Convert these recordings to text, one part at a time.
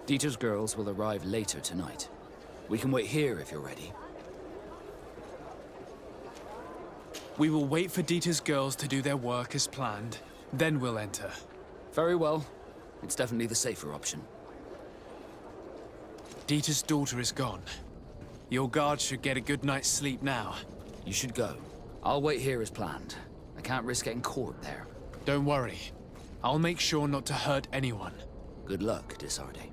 Dieter's girls will arrive later tonight. We can wait here if you're ready. We will wait for Dieter's girls to do their work as planned, then we'll enter. Very well. It's definitely the safer option. Dieter's daughter is gone. Your guards should get a good night's sleep now. You should go. I'll wait here as planned. I can't risk getting caught there. Don't worry. I'll make sure not to hurt anyone. Good luck, Fradee.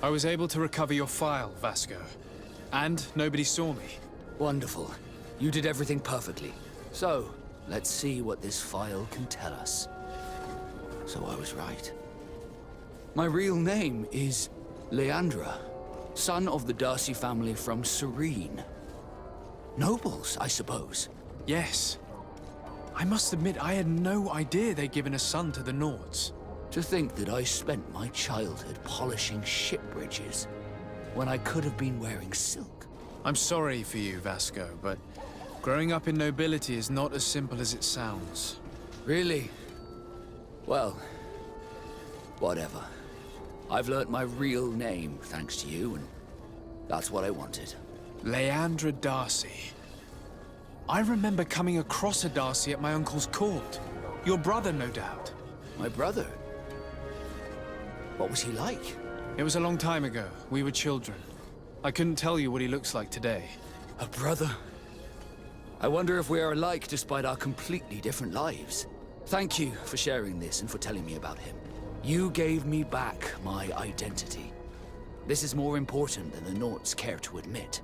I was able to recover your file, Vasco. And nobody saw me. Wonderful. You did everything perfectly. So, let's see what this file can tell us. So I was right. My real name is Leandra, son of the Darcy family from Serene. Nobles, I suppose. Yes. I must admit, I had no idea they'd given a son to the Nords. To think that I spent my childhood polishing ship bridges when I could have been wearing silk. I'm sorry for you, Vasco, but growing up in nobility is not as simple as it sounds. Really? Well, whatever. I've learnt my real name thanks to you, and that's what I wanted. Leandra Darcy. I remember coming across a Darcy at my uncle's court. Your brother, no doubt. My brother? What was he like? It was a long time ago. We were children. I couldn't tell you what he looks like today. A brother? I wonder if we are alike despite our completely different lives. Thank you for sharing this and for telling me about him. You gave me back my identity. This is more important than the Nords care to admit.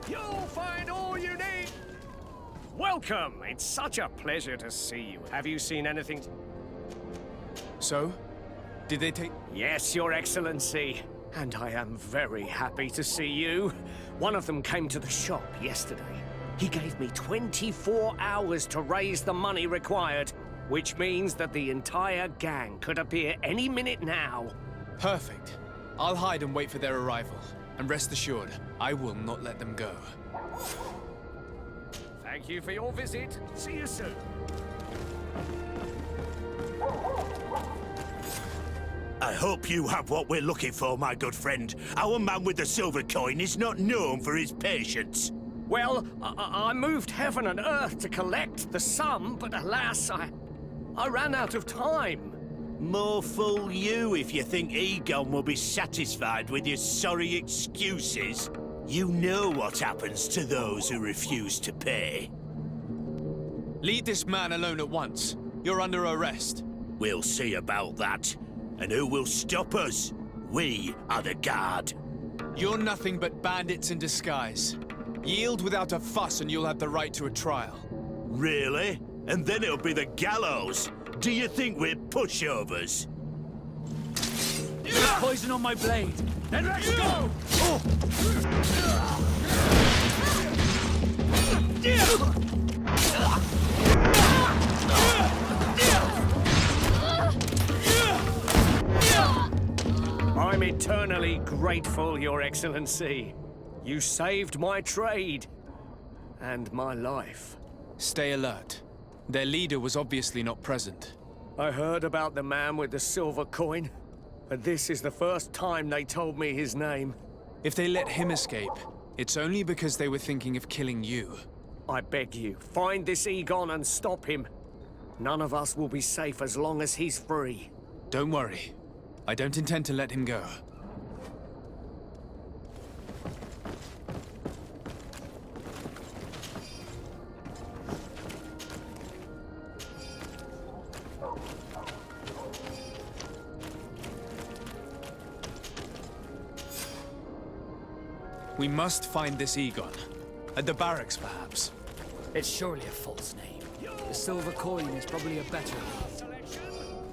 You'll find all you need! Welcome! It's such a pleasure to see you. Have you seen anything? So? Did they take... Yes, Your Excellency. And I am very happy to see you. One of them came to the shop yesterday. He gave me 24 hours to raise the money required, which means that the entire gang could appear any minute now. Perfect. I'll hide and wait for their arrival. And rest assured, I will not let them go. Thank you for your visit. See you soon. I hope you have what we're looking for, my good friend. Our man with the silver coin is not known for his patience. Well, I moved heaven and earth to collect the sum, but alas, I ran out of time. More fool you if you think Egon will be satisfied with your sorry excuses. You know what happens to those who refuse to pay. Leave this man alone at once. You're under arrest. We'll see about that. And who will stop us? We are the guard. You're nothing but bandits in disguise. Yield without a fuss and you'll have the right to a trial. Really? And then it'll be the gallows. Do you think we're pushovers? There's poison on my blade. Then let's go! I'm eternally grateful, Your Excellency. You saved my trade. And my life. Stay alert. Their leader was obviously not present. I heard about the man with the silver coin, but this is the first time they told me his name. If they let him escape, it's only because they were thinking of killing you. I beg you, find this Egon and stop him. None of us will be safe as long as he's free. Don't worry. I don't intend to let him go. We must find this Egon. At the barracks, perhaps. It's surely a false name. The silver coin is probably a better one. Selection,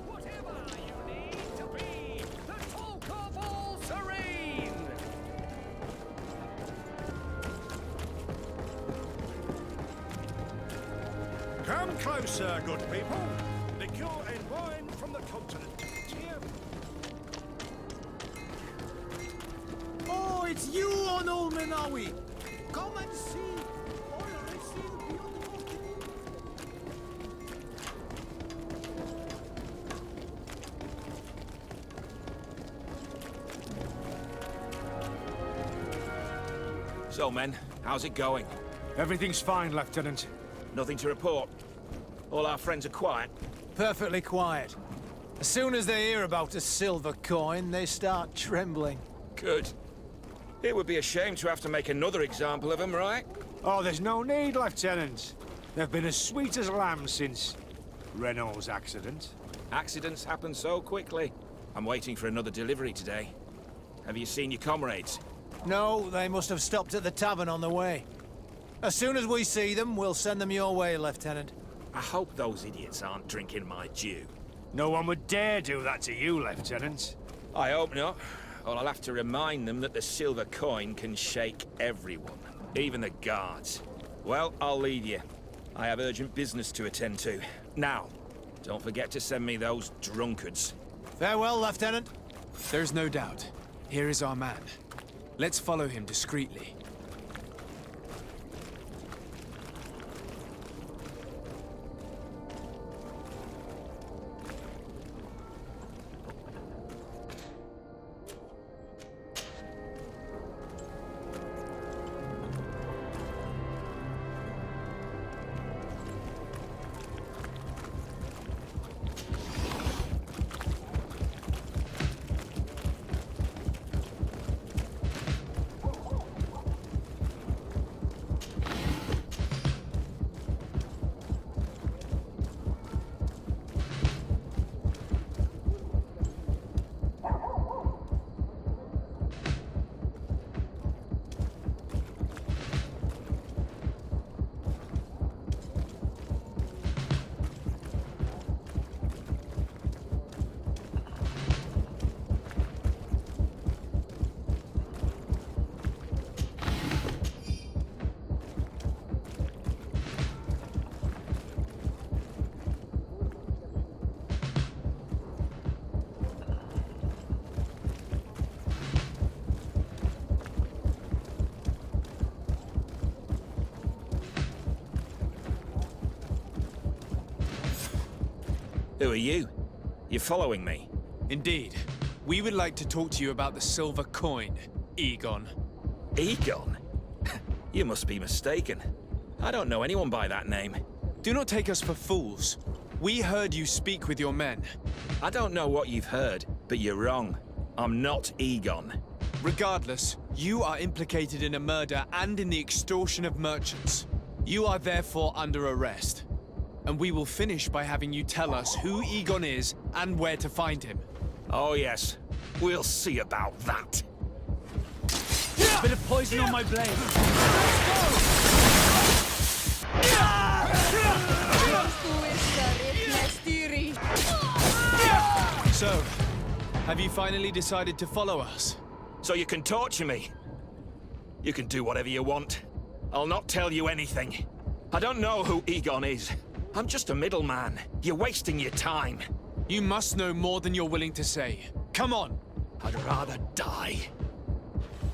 whatever you need to be, the talk of all serene. Come closer, good people. Liqueur and wine from the continent. Teer. Oh, it's you on Olmenawi! Come and see! All I see the beautiful thing. So, men, how's it going? Everything's fine, Lieutenant. Nothing to report? All our friends are quiet? Perfectly quiet. As soon as they hear about a silver coin, they start trembling. Good. It would be a shame to have to make another example of them, right? Oh, there's no need, Lieutenant. They've been as sweet as lambs since Renault's accident. Accidents happen so quickly. I'm waiting for another delivery today. Have you seen your comrades? No, they must have stopped at the tavern on the way. As soon as we see them, we'll send them your way, Lieutenant. I hope those idiots aren't drinking my dew. No one would dare do that to you, Lieutenant. I hope not. Or I'll have to remind them that the silver coin can shake everyone, even the guards. Well, I'll leave you. I have urgent business to attend to. Now, don't forget to send me those drunkards. Farewell, Lieutenant. There's no doubt. Here is our man. Let's follow him discreetly. Who are you? You're following me? Indeed. We would like to talk to you about the silver coin, Egon. Egon? You must be mistaken. I don't know anyone by that name. Do not take us for fools. We heard you speak with your men. I don't know what you've heard, but you're wrong. I'm not Egon. Regardless, you are implicated in a murder and in the extortion of merchants. You are therefore under arrest. and we will finish by having you tell us who Egon is and where to find him. Oh yes, we'll see about that. Bit of poison on my blade. So, have you finally decided to follow us? So you can torture me. You can do whatever you want. I'll not tell you anything. I don't know who Egon is. I'm just a middleman. You're wasting your time. You must know more than you're willing to say. Come on! I'd rather die.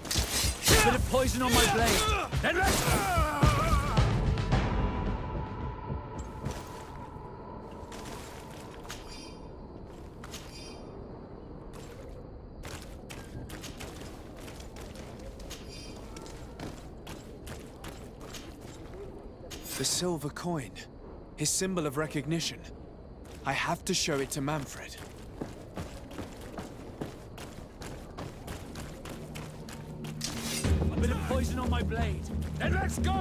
Bit of poison on my blade. Then let's... The silver coin. His symbol of recognition. I have to show it to Manfred. A bit of poison on my blade. Then let's go!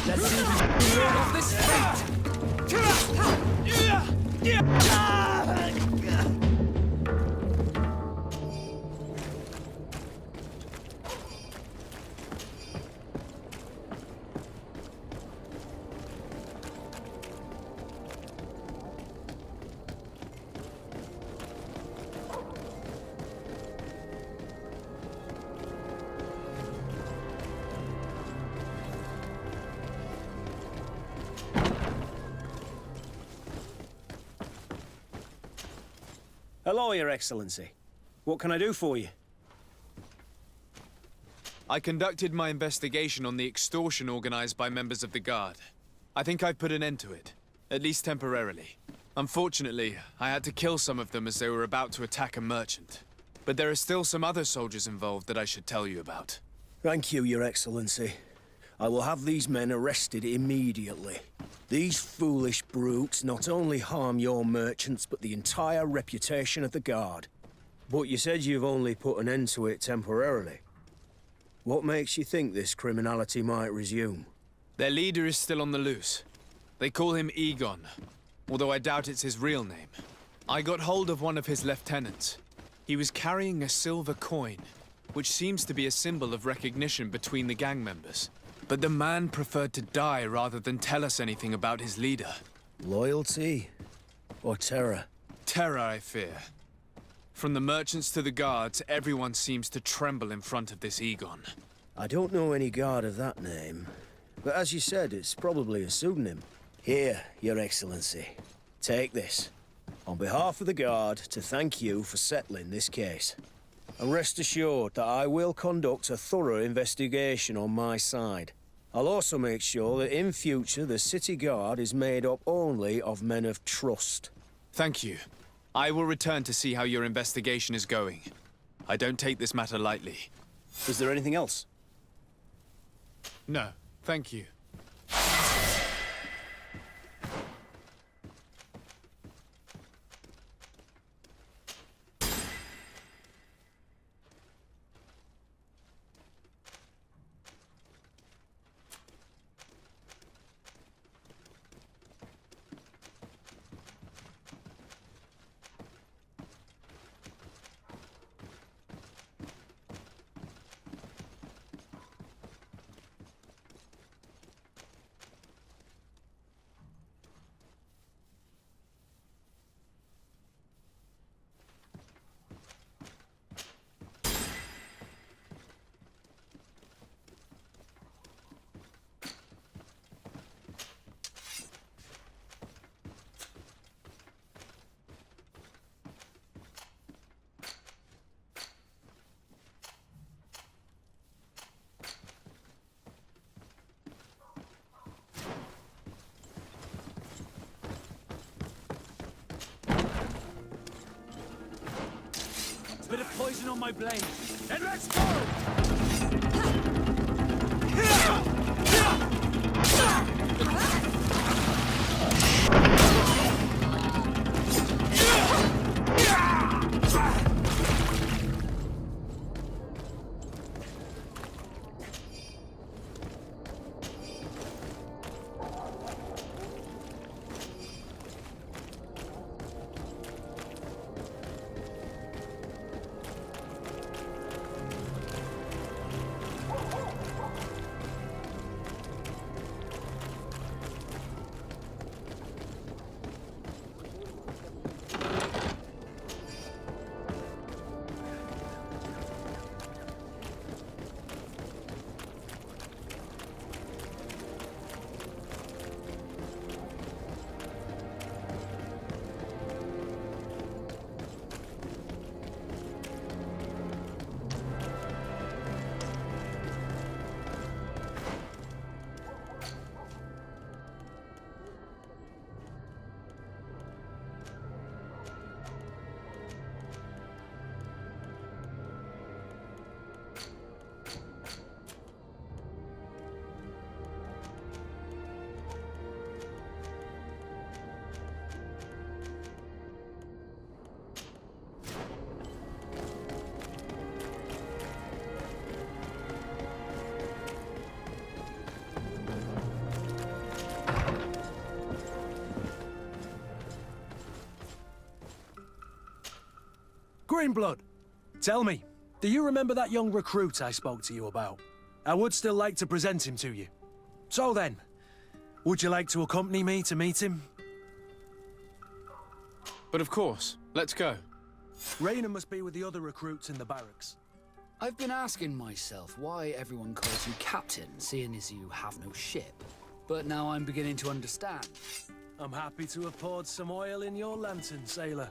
Let's see if we can clear off this fate! Hello, Your Excellency. What can I do for you? I conducted my investigation on the extortion organized by members of the Guard. I think I've put an end to it, at least temporarily. Unfortunately, I had to kill some of them as they were about to attack a merchant. But there are still some other soldiers involved that I should tell you about. Thank you, Your Excellency. I will have these men arrested immediately. These foolish brutes not only harm your merchants, but the entire reputation of the Guard. But you said you've only put an end to it temporarily. What makes you think this criminality might resume? Their leader is still on the loose. They call him Egon, although I doubt it's his real name. I got hold of one of his lieutenants. He was carrying a silver coin, which seems to be a symbol of recognition between the gang members. But the man preferred to die rather than tell us anything about his leader. Loyalty? Or terror? Terror, I fear. From the merchants to the guards, everyone seems to tremble in front of this Egon. I don't know any guard of that name. But as you said, it's probably a pseudonym. Here, Your Excellency. Take this. On behalf of the Guard, to thank you for settling this case. And rest assured that I will conduct a thorough investigation on my side. I'll also make sure that in future the City Guard is made up only of men of trust. Thank you. I will return to see how your investigation is going. I don't take this matter lightly. Is there anything else? No, thank you. Bit of poison on my blade. Then let's go! Greenblood! Tell me, do you remember that young recruit I spoke to you about? I would still like to present him to you. So then, would you like to accompany me to meet him? But of course, let's go. Raina must be with the other recruits in the barracks. I've been asking myself why everyone calls you captain, seeing as you have no ship. But now I'm beginning to understand. I'm happy to have poured some oil in your lantern, sailor.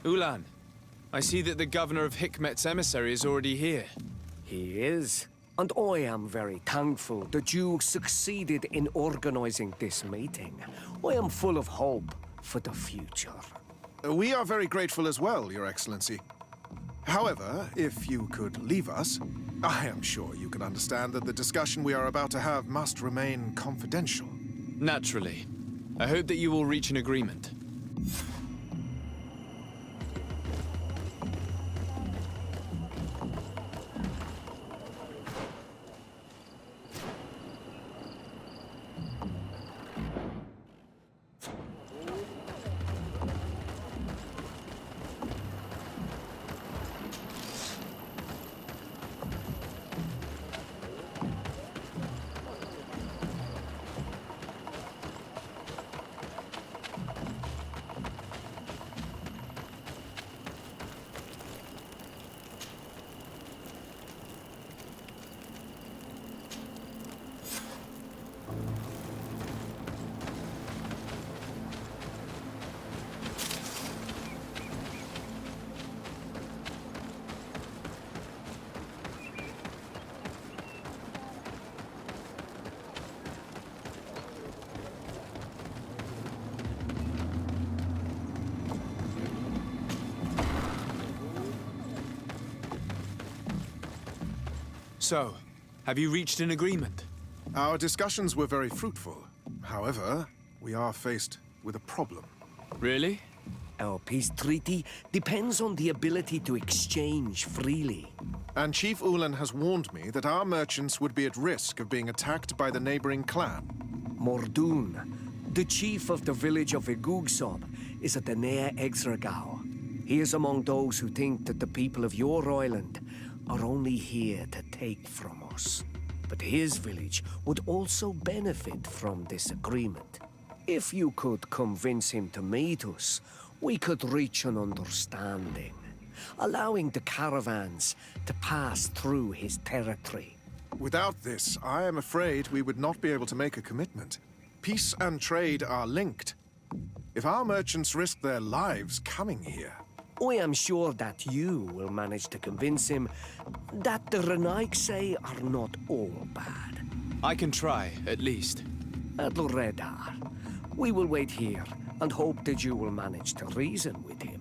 Ulan, I see that the governor of Hikmet's emissary is already here. He is. And I am very thankful that you succeeded in organizing this meeting. I am full of hope for the future. We are very grateful as well, Your Excellency. However, if you could leave us, I am sure you can understand that the discussion we are about to have must remain confidential. Naturally. I hope that you will reach an agreement. So, have you reached an agreement? Our discussions were very fruitful. However, we are faced with a problem. Really? Our peace treaty depends on the ability to exchange freely. And Chief Ulan has warned me that our merchants would be at risk of being attacked by the neighboring clan. Mordoon, the chief of the village of Igugsob, is at the Nea Exragao. He is among those who think that the people of your island are only here to take from us. But his village would also benefit from this agreement. If you could convince him to meet us, we could reach an understanding, allowing the caravans to pass through his territory. Without this, I am afraid we would not be able to make a commitment. Peace and trade are linked. If our merchants risk their lives coming here, I am sure that you will manage to convince him that the Renaigse are not all bad. I can try, at least. Adlredar, we will wait here and hope that you will manage to reason with him.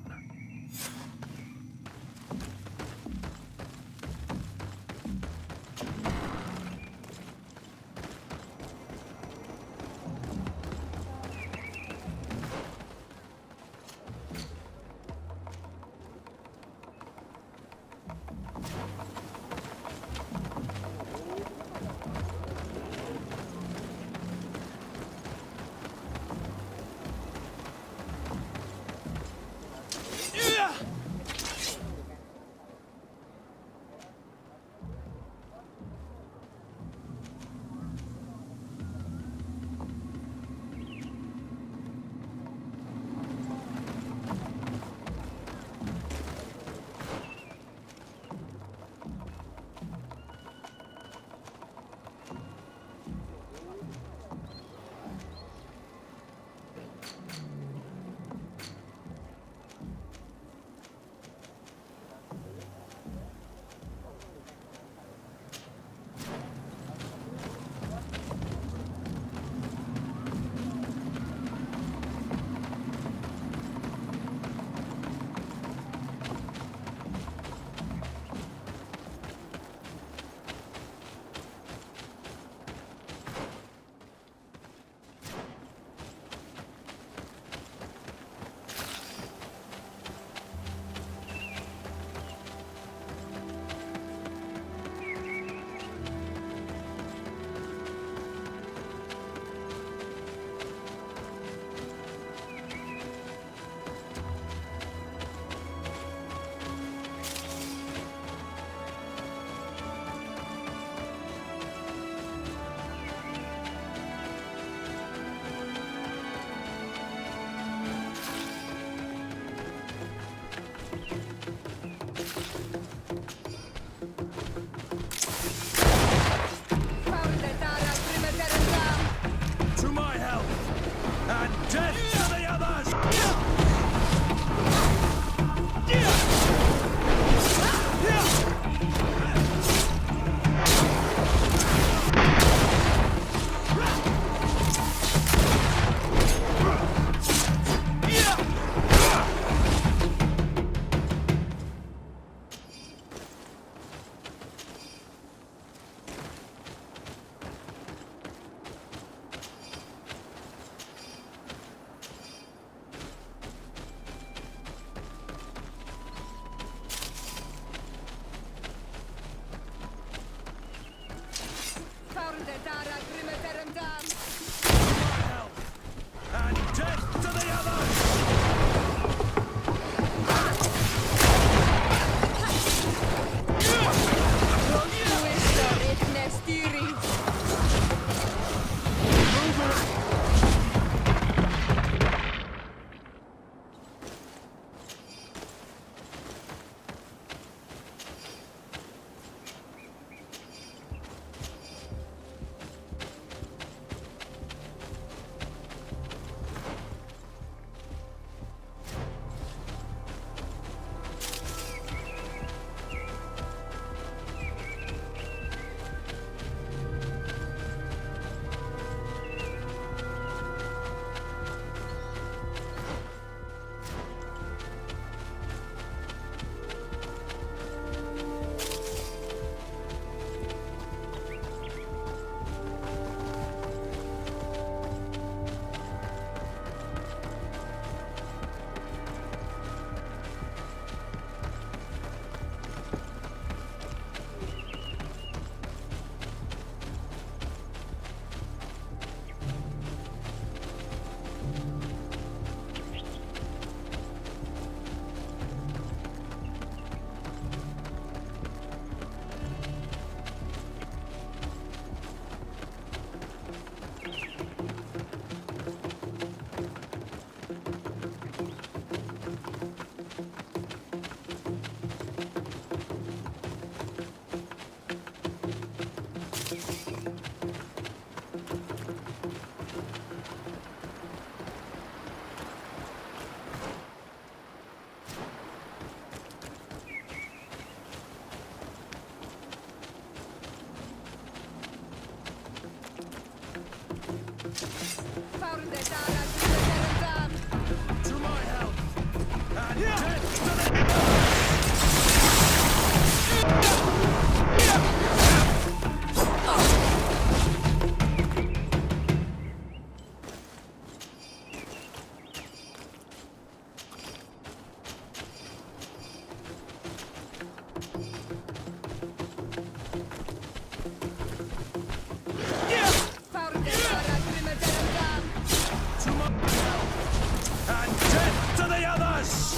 And death to the others!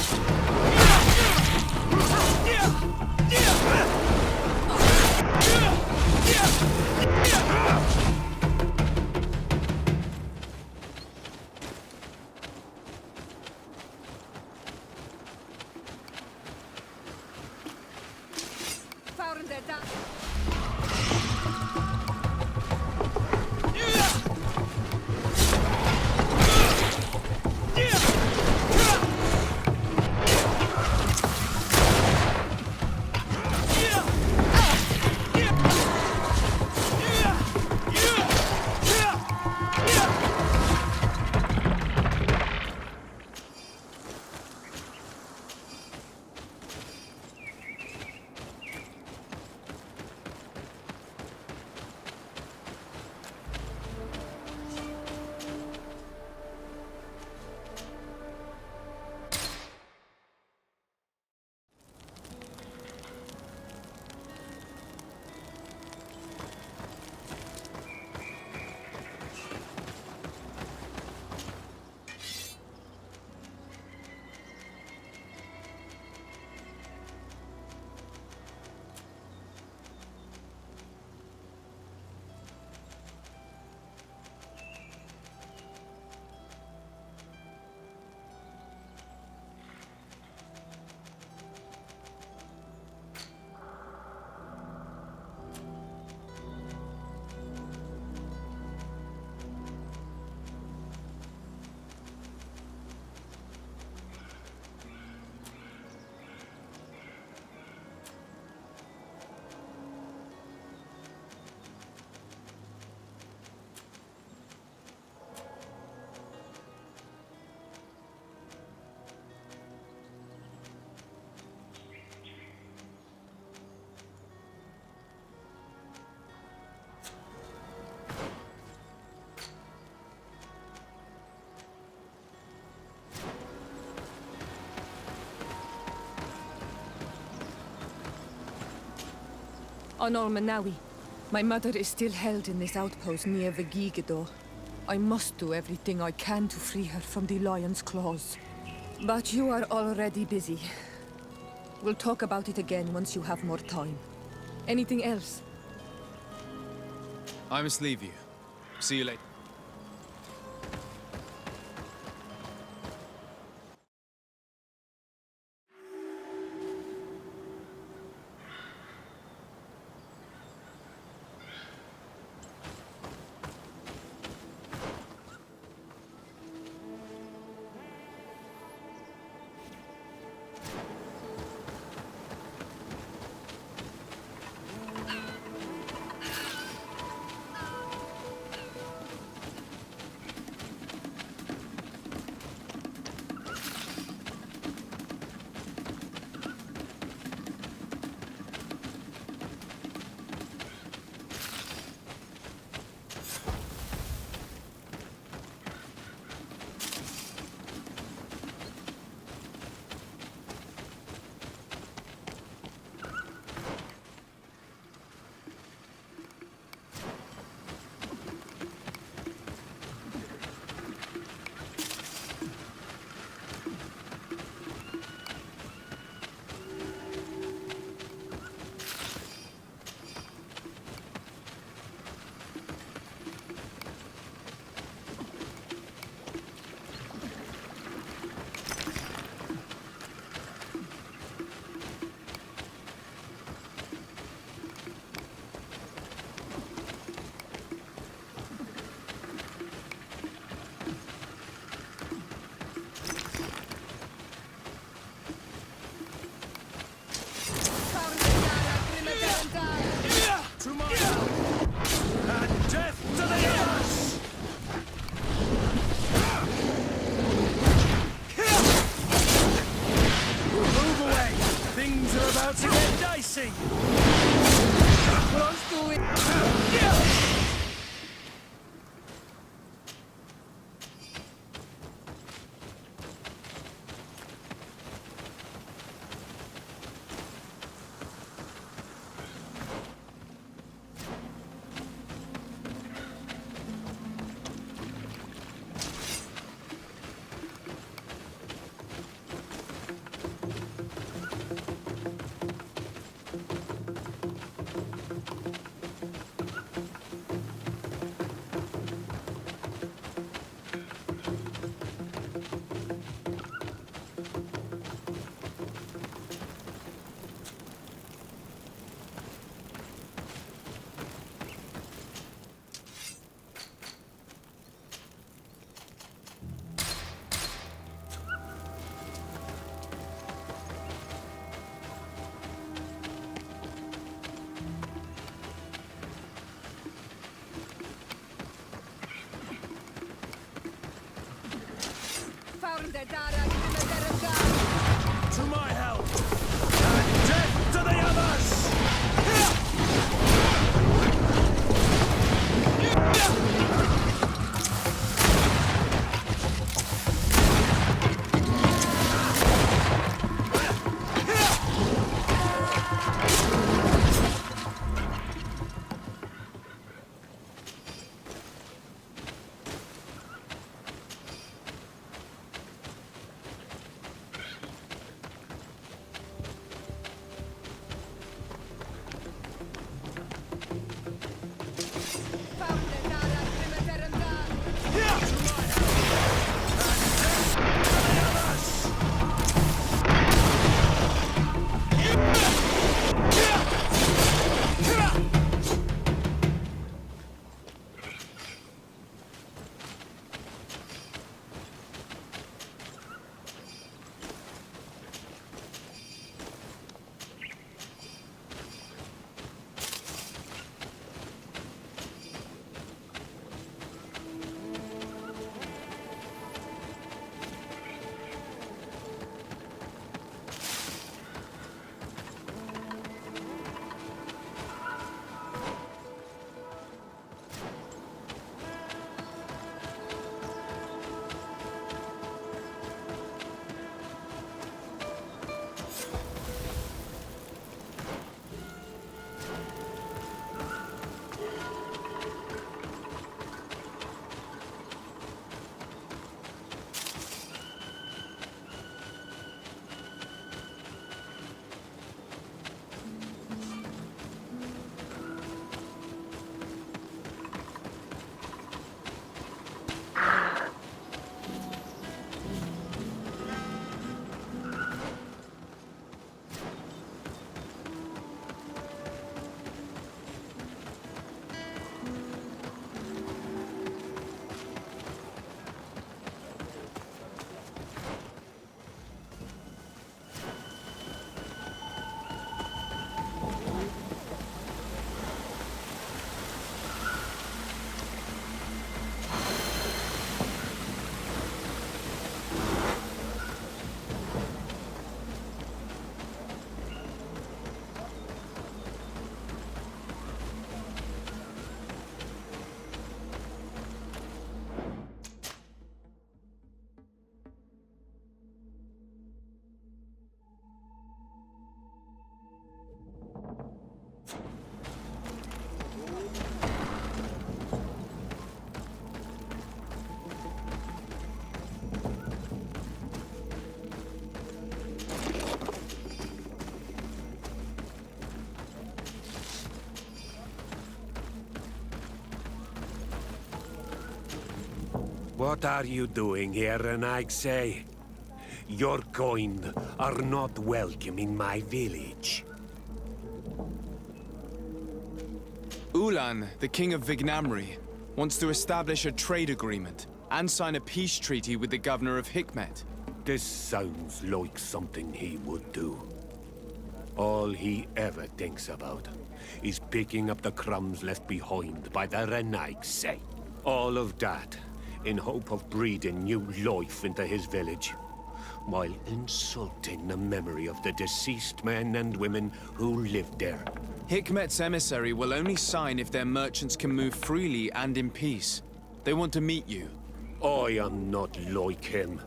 Honor Manawi. My mother is still held in this outpost near Vigigado. I must do everything I can to free her from the lion's claws. But you are already busy. We'll talk about it again once you have more time. Anything else? I must leave you. See you later. Things are about to get dicey! Close to it. To my help! And death to the others! What are you doing here, Renaig say? Your kind are not welcome in my village. Ulan, the king of Vignamri, wants to establish a trade agreement and sign a peace treaty with the governor of Hikmet. This sounds like something he would do. All he ever thinks about is picking up the crumbs left behind by the Renaig say. All of that in hope of breeding new life into his village. while insulting the memory of the deceased men and women who lived there. Hikmet's emissary will only sign if their merchants can move freely and in peace. They want to meet you. I am not like him.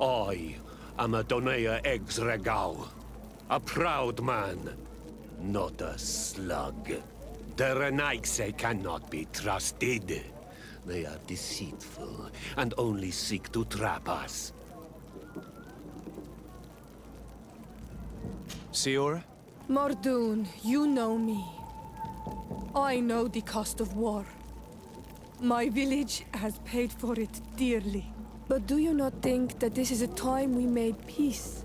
I am a Donea Exregao, a proud man, not a slug. The Renaigse cannot be trusted. They are deceitful and only seek to trap us. Siora? Mordoon, you know me. I know the cost of war. My village has paid for it dearly. But do you not think that this is a time we made peace?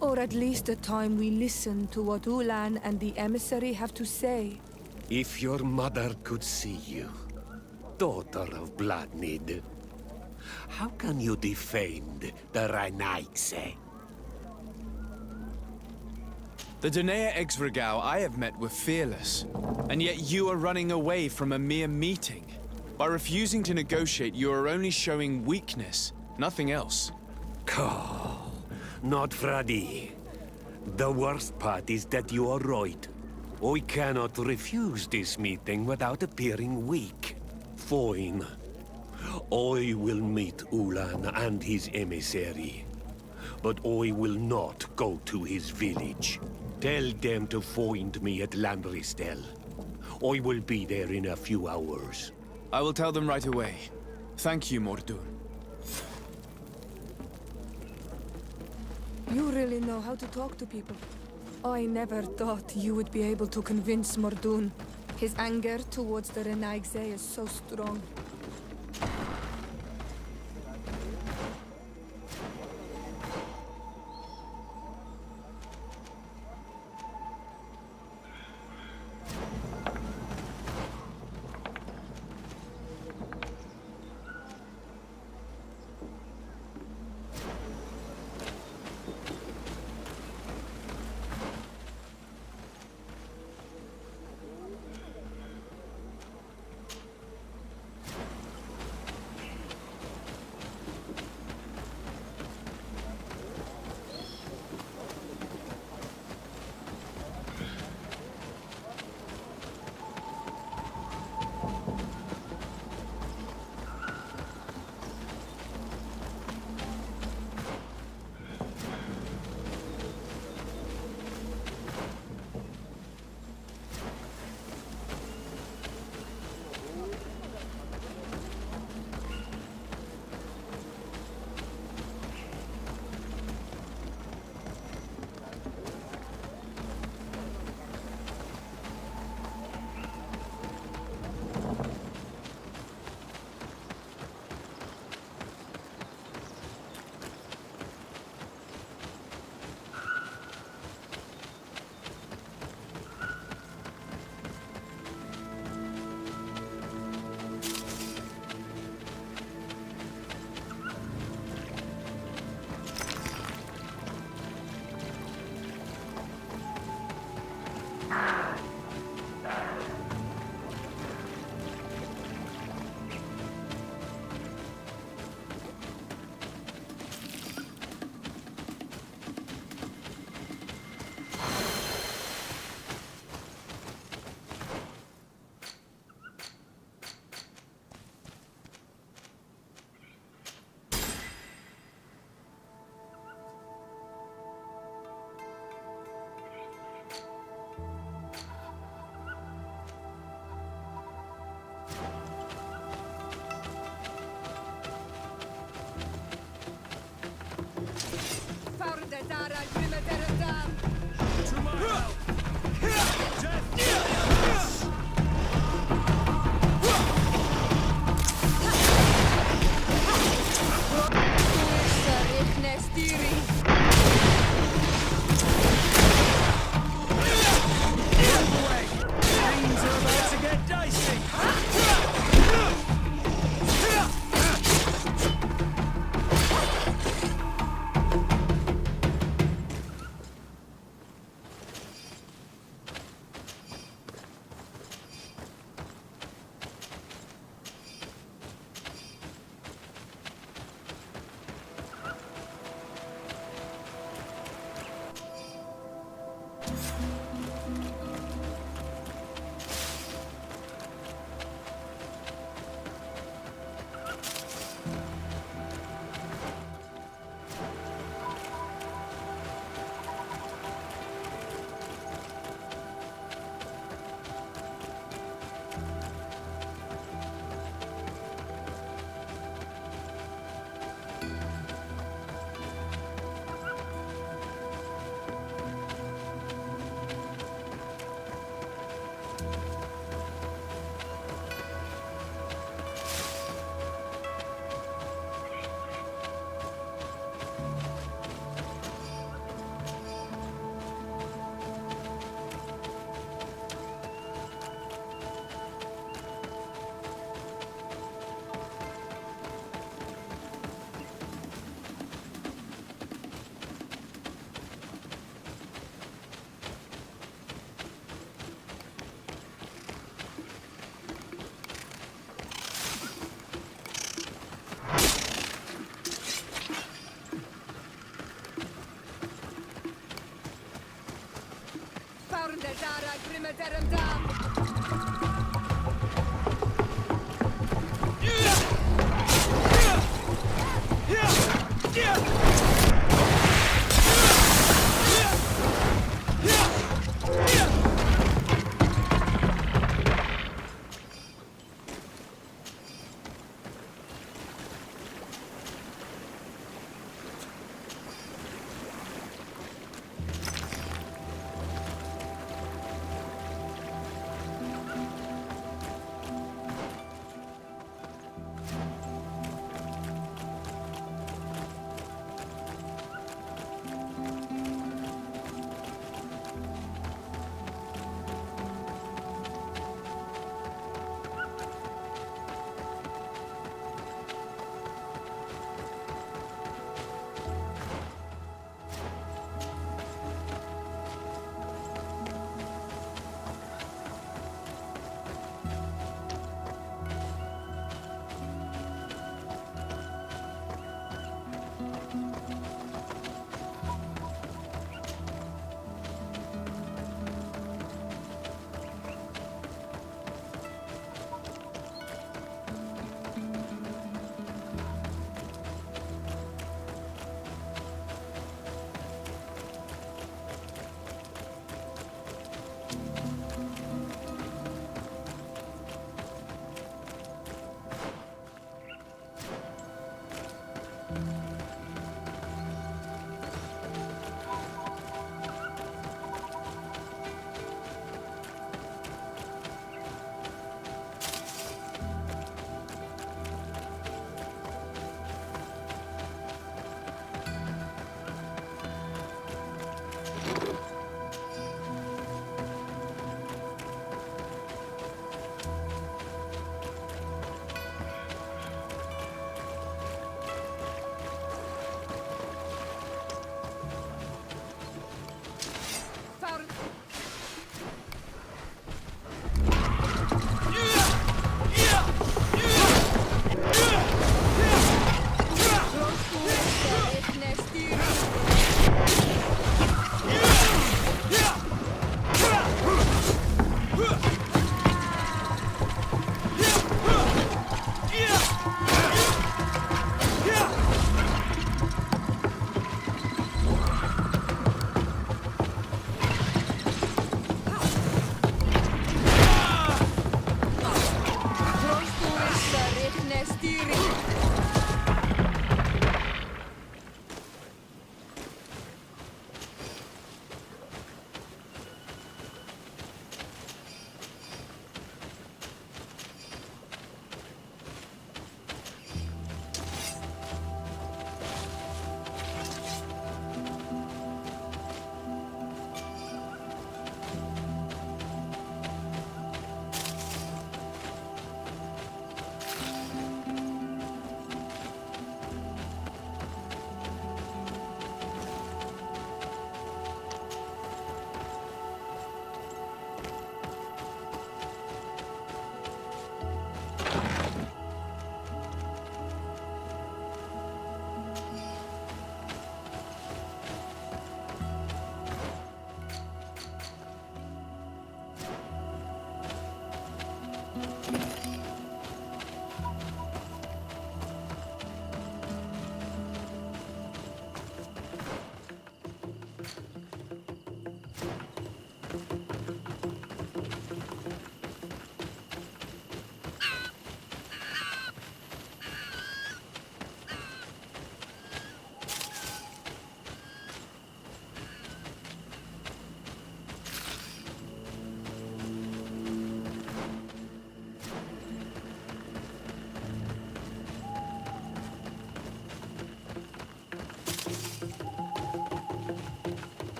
Or at least a time we listen to what Ulan and the emissary have to say? If your mother could see you, daughter of Bloodnid, how can you defend the Renaigse? The Donea Exregao I have met were fearless, and yet you are running away from a mere meeting. By refusing to negotiate, you are only showing weakness, nothing else. Not Fradee. The worst part is that you are right. I cannot refuse this meeting without appearing weak. Fine. I will meet Ulan and his emissary. But I will not go to his village. Tell them to find me at Landristel. I will be there in a few hours. I will tell them right away. Thank you, Mordoon. You really know how to talk to people. I never thought you would be able to convince Mordoon. His anger towards the Renaigse is so strong.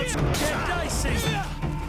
Get dicey!